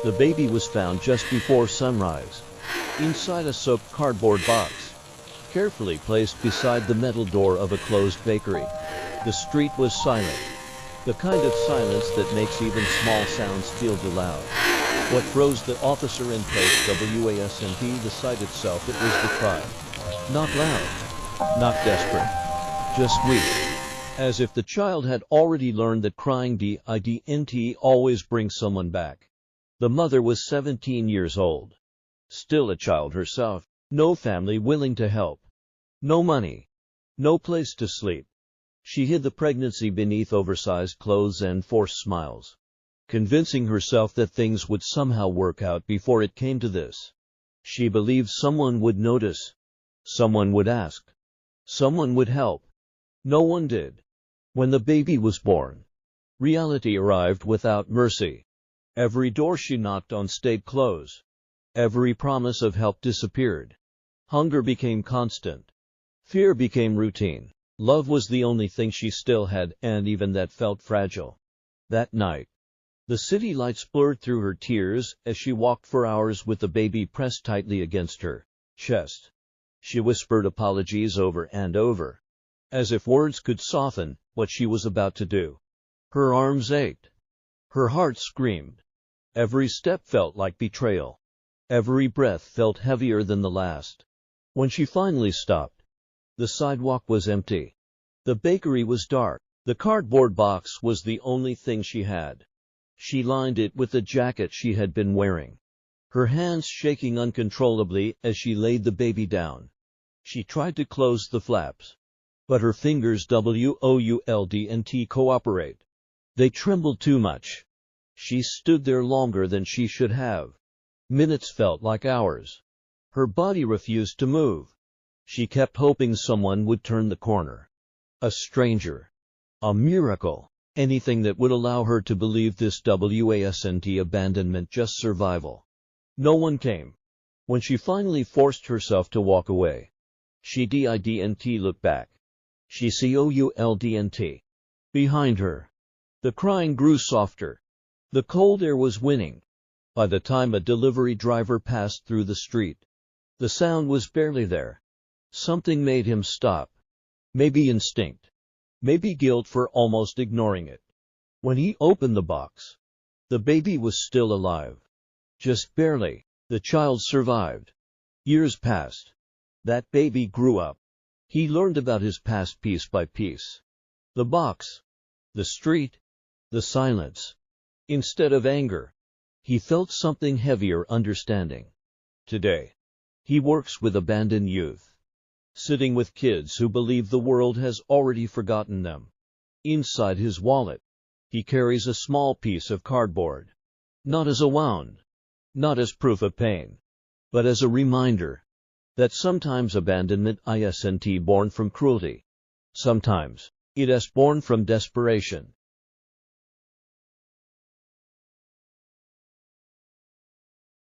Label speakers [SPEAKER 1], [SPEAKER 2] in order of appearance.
[SPEAKER 1] The baby was found just before sunrise, inside a soaked cardboard box, carefully placed beside the metal door of a closed bakery. The street was silent, the kind of silence that makes even small sounds feel too loud. What froze the officer in place wasn't the sight itself, it was the cry. Not loud, not desperate, just weak. As if the child had already learned that crying didn't always bring someone back. The mother was 17 years old. Still a child herself, no family willing to help. No money, no place to sleep. She hid the pregnancy beneath oversized clothes and forced smiles, convincing herself that things would somehow work out before it came to this. She believed someone would notice, someone would ask, someone would help. No one did. When the baby was born, reality arrived without mercy. Every door she knocked on stayed closed. Every promise of help disappeared. Hunger became constant. Fear became routine. Love was the only thing she still had, and even that felt fragile. That night, the city lights blurred through her tears as she walked for hours with the baby pressed tightly against her chest. She whispered apologies over and over, as if words could soften what she was about to do. Her arms ached. Her heart screamed. Every step felt like betrayal. Every breath felt heavier than the last. When she finally stopped, the sidewalk was empty. The bakery was dark. The cardboard box was the only thing she had. She lined it with the jacket she had been wearing, her hands shaking uncontrollably as she laid the baby down. She tried to close the flaps, but her fingers wouldn't cooperate. They trembled too much. She stood there longer than she should have. Minutes felt like hours. Her body refused to move. She kept hoping someone would turn the corner. A stranger. A miracle. Anything that would allow her to believe this wasn't abandonment, just survival. No one came. When she finally forced herself to walk away, she didn't look back. She couldn't. Behind her, the crying grew softer. The cold air was winning. By the time a delivery driver passed through the street, the sound was barely there. Something made him stop. Maybe instinct. Maybe guilt for almost ignoring it. When he opened the box, the baby was still alive. Just barely. The child survived. Years passed. That baby grew up. He learned about his past piece by piece. The box, the street, the silence. Instead of anger, he felt something heavier: understanding. Today, he works with abandoned youth, sitting with kids who believe the world has already forgotten them. Inside his wallet, he carries a small piece of cardboard. Not as a wound, not as proof of pain, but as a reminder that sometimes abandonment isn't born from cruelty. Sometimes it is born from desperation.